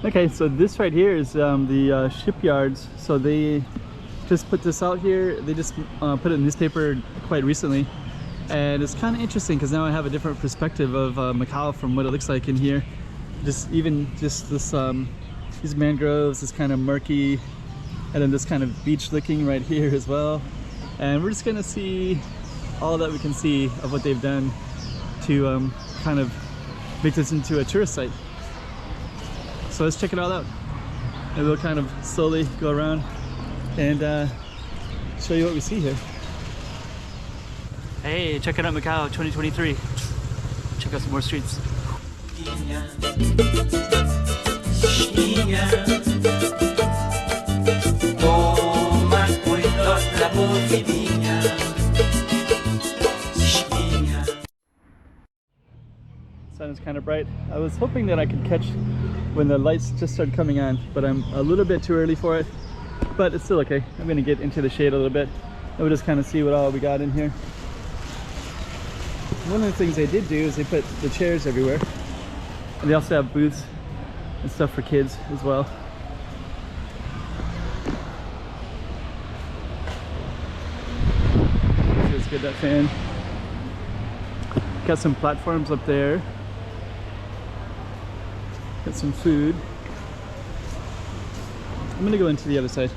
Okay, so this right here is the Shipyards. So they just put this out here. They just put it in the newspaper quite recently. And it's kind of interesting because now I have a different perspective of Macau from what it looks like in here. Just this, these mangroves, this kind of murky, and then this kind of beach looking right here as well. And we're just gonna see all that we can see of what they've done to kind of make this into a tourist site. So let's check it all out. And we'll kind of slowly go around and show you what we see here. Hey, check it out, Macau 2023. Check out some more streets. Sun is kind of bright. I was hoping that I could catch when the lights just started coming on, but I'm a little bit too early for it. But it's still okay. I'm gonna get into the shade a little bit and we'll just kind of see what all we got in here. One of the things they did do is they put the chairs everywhere, and they also have booths and stuff for kids as well. Let's get that fan. Got some platforms up there. Got some food. I'm gonna go into the other side.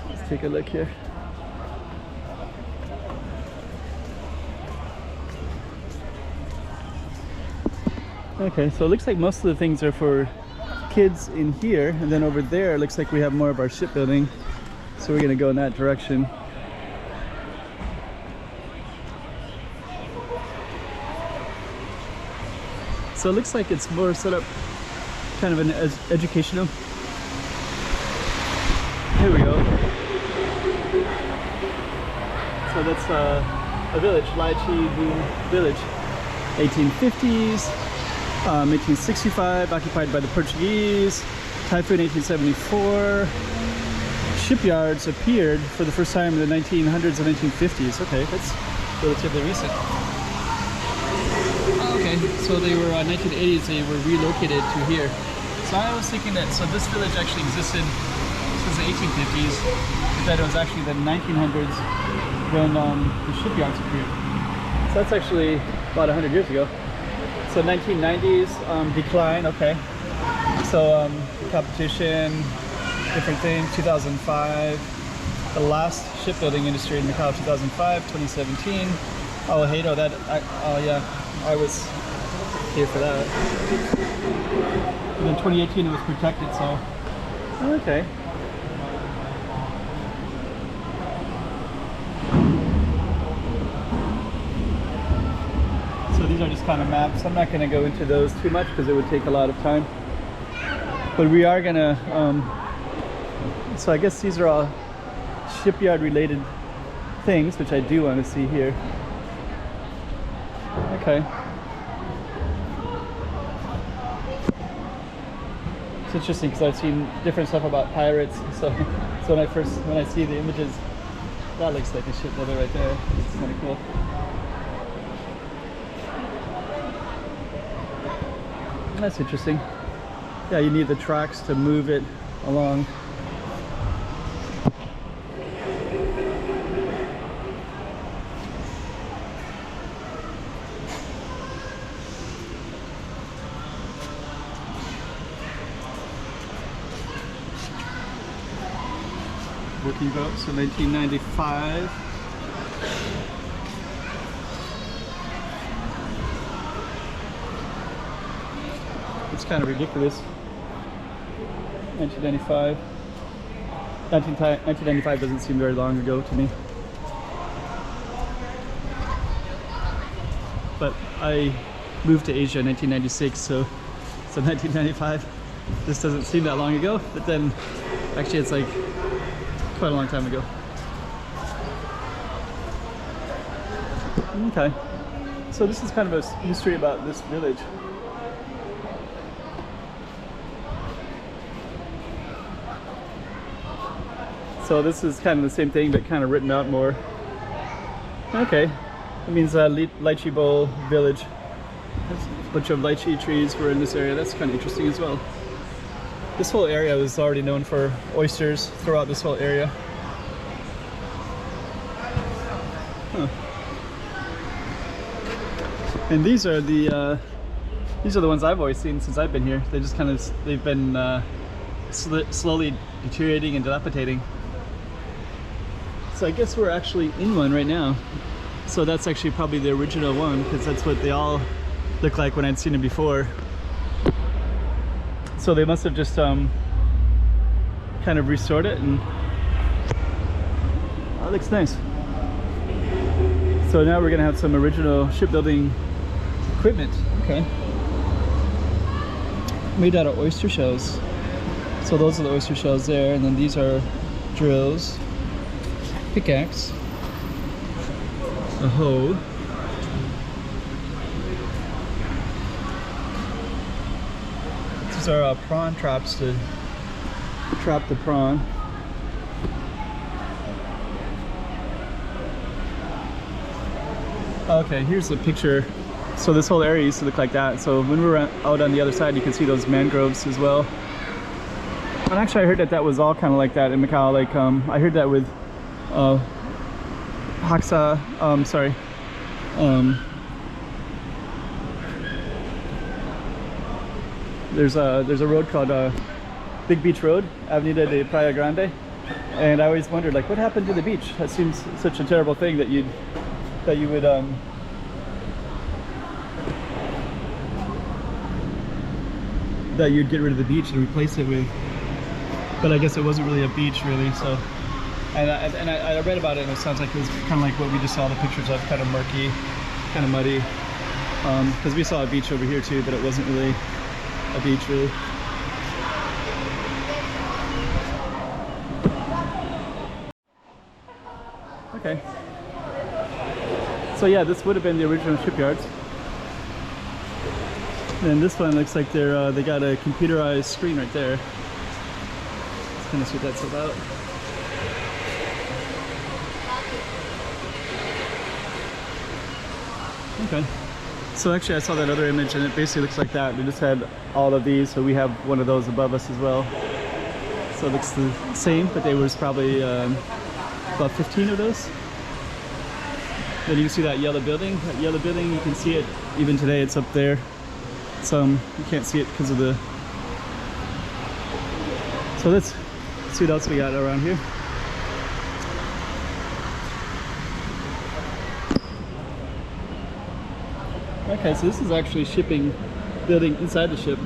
Let's take a look here. Okay, so it looks like most of the things are for kids in here, and then over there it looks like we have more of our shipbuilding, so we're gonna go in that direction. So it looks like it's more set up kind of an educational. Here we go. So that's a village, Lai Chi Boon Village. 1850s, 1865, occupied by the Portuguese. Typhoon 1874. Shipyards appeared for the first time in the 1900s and 1950s. Okay, that's relatively recent. Okay, so they were 1980s. They were relocated to here. So I was thinking that this village actually existed since the 1850s, but that it was actually the 1900s when the shipyards appeared. So that's actually about 100 years ago. So 1990s decline. Okay. So competition, different things. 2005, the last shipbuilding industry in Macau. 2005, 2017. Oh, hey, no, that. Oh yeah. I was here for that. And then 2018 it was protected, so okay. So these are just kind of maps. I'm not going to go into those too much because it would take a lot of time. But we are going to, so I guess these are all shipyard related things, which I do want to see here. Okay. It's interesting because I've seen different stuff about pirates. So when I see the images, that looks like a shipbuilder right there. It's kind of cool. That's interesting. Yeah, you need the tracks to move it along. Working boat, so 1995. It's kind of ridiculous. 1995. 1995 doesn't seem very long ago to me. But I moved to Asia in 1996, so 1995 just doesn't seem that long ago. But then, actually, it's like quite a long time ago. Okay, so this is kind of a history about this village. So this is kind of the same thing, but kind of written out more. Okay, that means lychee bowl village. There's a bunch of lychee trees were in this area. That's kind of interesting as well. This whole area was already known for oysters throughout this whole area. Huh. And these are the ones I've always seen since I've been here. They just they've been slowly deteriorating and dilapidating. So I guess we're actually in one right now. So that's actually probably the original one, because that's what they all look like when I'd seen them before. So they must have just kind of restored it, and oh, it looks nice. So now we're gonna have some original shipbuilding equipment. Okay. Made out of oyster shells. So those are the oyster shells there, and then these are drills, pickaxe, a hoe, these are prawn traps to trap the prawn. Okay, here's a picture. So this whole area used to look like that. So when we were out on the other side, you can see those mangroves as well. And actually I heard that was all kind of like that in Macau. Like I heard that with Haksa, there's a road called Big Beach Road, Avenida de Playa Grande, and I always wondered, like, what happened to the beach? That seems such a terrible thing that you would that you'd get rid of the beach and replace it with, but I guess it wasn't really a beach really. So and I read about it, and it sounds like it was kind of like what we just saw the pictures of, kind of murky, kind of muddy, because we saw a beach over here too, but it wasn't really a beach really. Okay, so yeah, this would have been the original shipyards. And this one looks like they got a computerized screen right there. Let's kind of see what that's about. Okay, so actually I saw that other image, and it basically looks like that. We just had all of these, so we have one of those above us as well. So it looks the same, but there was probably about 15 of those. Then you can see that yellow building. That yellow building, you can see it even today. It's up there. You can't see it because of the. So let's see what else we got around here. Okay, so this is actually shipping building inside the ship.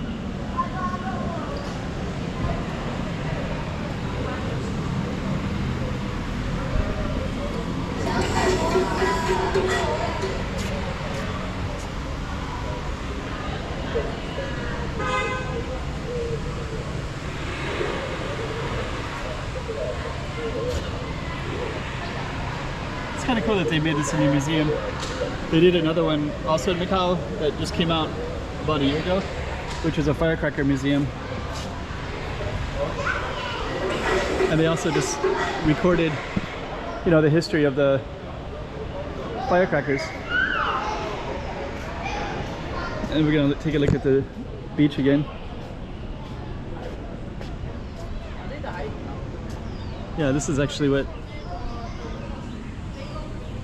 It's kind of cool that they made this in a museum. They did another one also in Macau that just came out about a year ago, which is a firecracker museum. And they also just recorded, you know, the history of the firecrackers. And we're gonna take a look at the beach again. Yeah, this is actually what,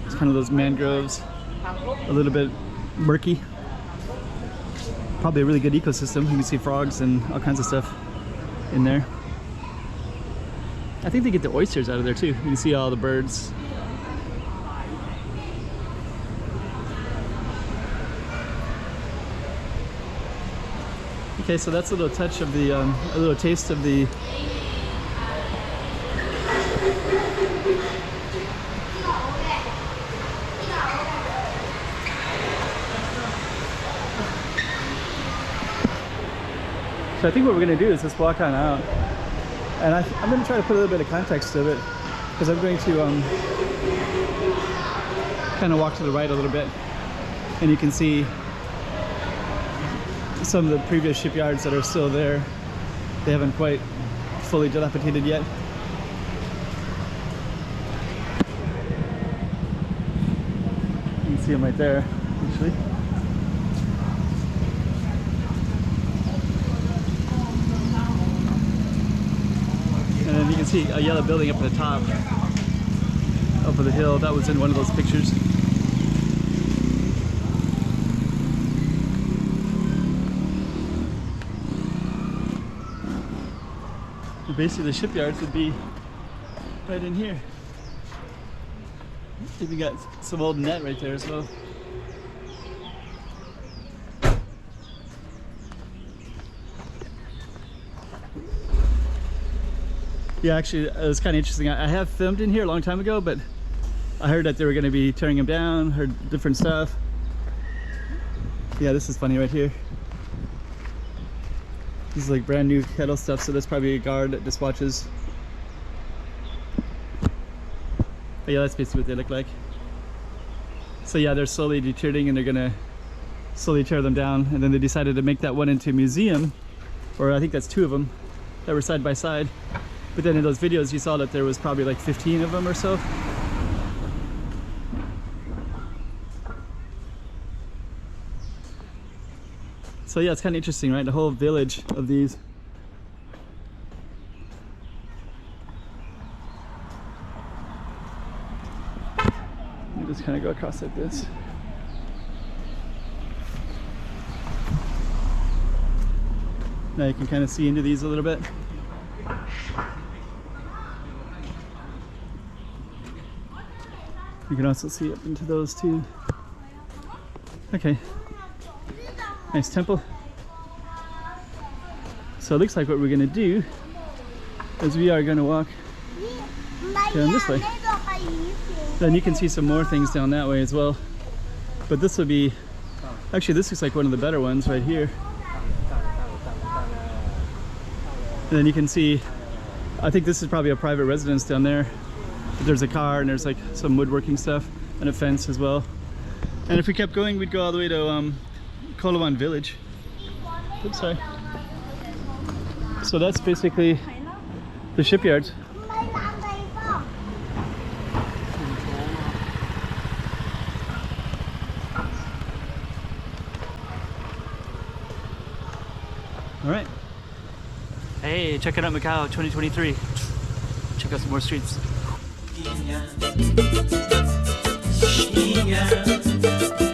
it's kind of those mangroves, a little bit murky. Probably a really good ecosystem. You can see frogs and all kinds of stuff in there. I think they get the oysters out of there too. You can see all the birds. Okay, so that's a little touch of the, a little taste of the So I think what we're going to do is just walk on out, and I'm going to try to put a little bit of context to it, because I'm going to kind of walk to the right a little bit, and you can see some of the previous shipyards that are still there. They haven't quite fully dilapidated yet. see them right there, actually. And then you can see a yellow building up at the top, up on the hill. That was in one of those pictures. And basically the shipyards would be right in here. Even got some old net right there as well. Yeah, actually, it was kind of interesting. I have filmed in here a long time ago, but I heard that they were going to be tearing them down, heard different stuff. Yeah, this is funny right here. This is like brand new kettle stuff, so there's probably a guard that just watches. But yeah, that's basically what they look like. So yeah, they're slowly deteriorating and they're going to slowly tear them down. And then they decided to make that one into a museum, or I think that's 2 of them that were side by side. But then in those videos you saw that there was probably like 15 of them or so. So yeah, it's kind of interesting, right? The whole village of these. You just kind of go across like this. Now you can kind of see into these a little bit. You can also see up into those too. Okay. Nice temple. So it looks like what we're gonna do is we are gonna walk down this way. Then you can see some more things down that way as well. But this will be, actually this looks like one of the better ones right here. And then you can see, I think this is probably a private residence down there. There's a car and there's like some woodworking stuff and a fence as well. And if we kept going, we'd go all the way to Kolawan village. Oops, sorry. So that's basically the shipyards. All right. Hey, checking out Macau 2023. Check out some more streets. Yeah.